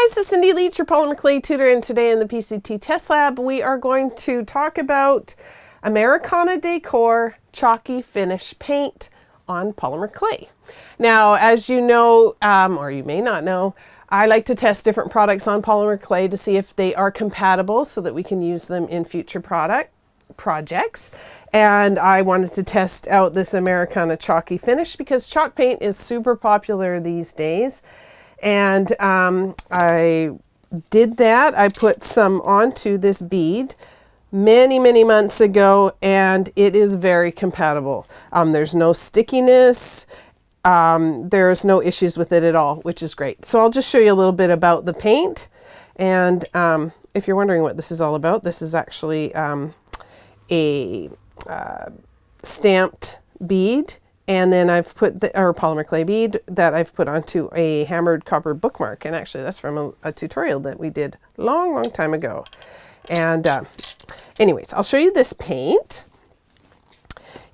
guys, it's Cindy Leach, your polymer clay tutor, and today in the PCT test lab we are going to talk about Americana Decor Chalky Finish Paint on polymer clay. Now, as you know, or you may not know, I like to test different products on polymer clay to see if they are compatible so that we can use them in future projects. And I wanted to test out this Americana Chalky Finish because chalk paint is super popular these days. And I did that. I put some onto this bead many months ago, and it is very compatible. There's no stickiness. There's no issues with it at all, which is great. So I'll just show you a little bit about the paint. And if you're wondering what this is all about, this is actually a stamped bead. And then I've put our polymer clay bead that I've put onto a hammered copper bookmark. And actually that's from a tutorial that we did long time ago. And anyways, I'll show you this paint.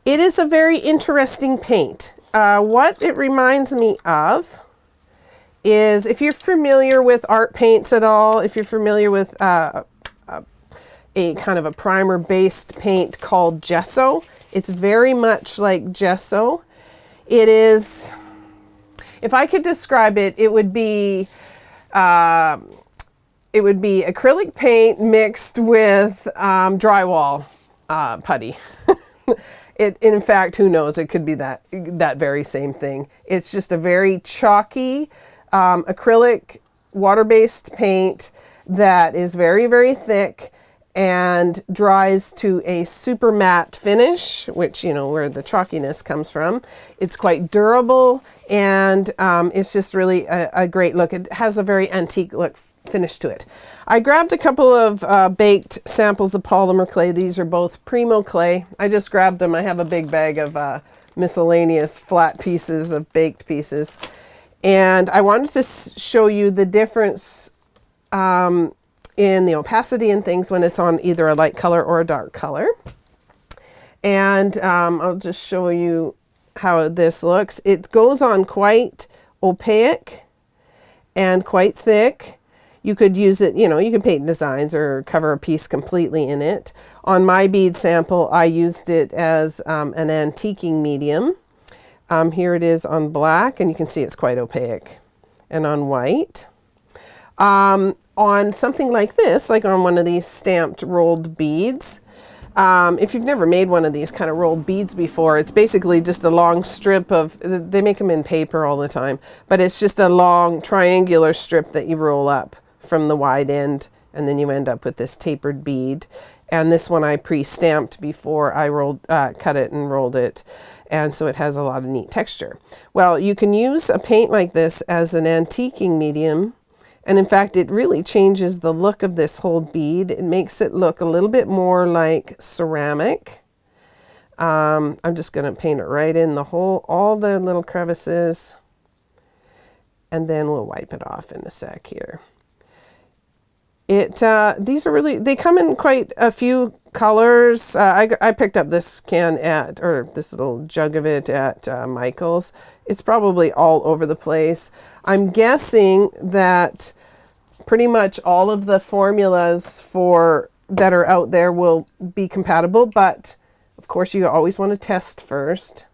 It is a very interesting paint. What it reminds me of is, if you're familiar with art paints at all, if you're familiar with a kind of a primer based paint called gesso, it's very much like gesso. It is, if I could describe it, it would be acrylic paint mixed with drywall putty. In fact, who knows? It could be that very same thing. It's just a very chalky acrylic water-based paint that is very thick and dries to a super matte finish, which, you know, where the chalkiness comes from. It's quite durable, and it's just really a great look. It has a very antique look finish to it. I grabbed a couple of baked samples of polymer clay. These are both Primo clay. I just grabbed them. I have a big bag of miscellaneous flat pieces of baked pieces. And I wanted to show you the difference in the opacity and things when it's on either a light color or a dark color. And I'll just show you how this looks. It goes on quite opaque and quite thick. You could use it, you know, you can paint designs or cover a piece completely in it. On my bead sample, I used it as an antiquing medium. Here it is on black, and you can see it's quite opaque, and on white. On something like this, like on one of these stamped rolled beads, if you've never made one of these kind of rolled beads before, it's basically just a long strip of, they make them in paper all the time, but it's just a long triangular strip that you roll up from the wide end, and then you end up with this tapered bead. And this one I pre-stamped before I cut it and rolled it, and so it has a lot of neat texture. Well, you can use a paint like this as an antiquing medium, and in fact it really changes the look of this whole bead. It makes it look a little bit more like ceramic. I'm just going to paint it right in the hole, all the little crevices, and then we'll wipe it off in a sec here. These are really, they come in quite a few colors. I picked up this can or this little jug of it at Michael's. It's probably all over the place. I'm guessing that pretty much all of the formulas that are out there will be compatible, but of course you always want to test first.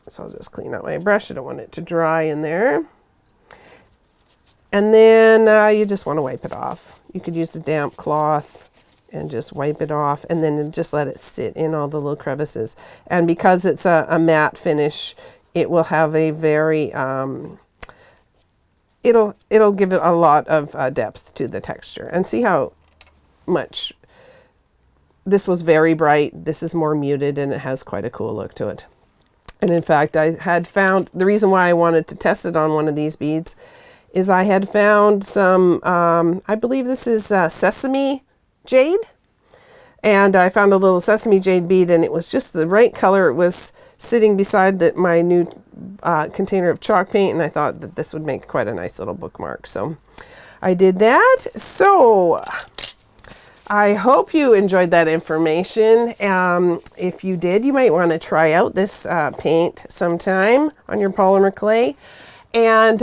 So I'll just clean out my brush. I don't want it to dry in there. And then you just want to wipe it off. You could use a damp cloth and just wipe it off, and then just let it sit in all the little crevices. And because it's a matte finish, it will have a very, it'll give it a lot of depth to the texture. And see how much, this was very bright, this is more muted, and it has quite a cool look to it. And in fact, I had found, the reason why I wanted to test it on one of these beads is I had found some, I believe this is sesame jade. And I found a little sesame jade bead, and it was just the right color. It was sitting beside my new container of chalk paint, and I thought that this would make quite a nice little bookmark. So I did that. So I hope you enjoyed that information. If you did, you might want to try out this paint sometime on your polymer clay. And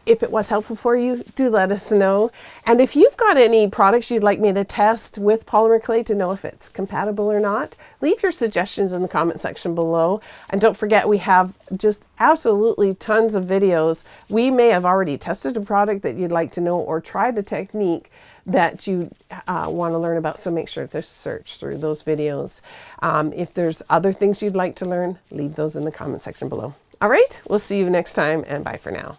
If it was helpful for you, do let us know. And if you've got any products you'd like me to test with polymer clay to know if it's compatible or not, leave your suggestions in the comment section below. And don't forget, we have just absolutely tons of videos. We may have already tested a product that you'd like to know or tried a technique that you want to learn about. So make sure to search through those videos. If there's other things you'd like to learn, leave those in the comment section below. All right, we'll see you next time, and bye for now.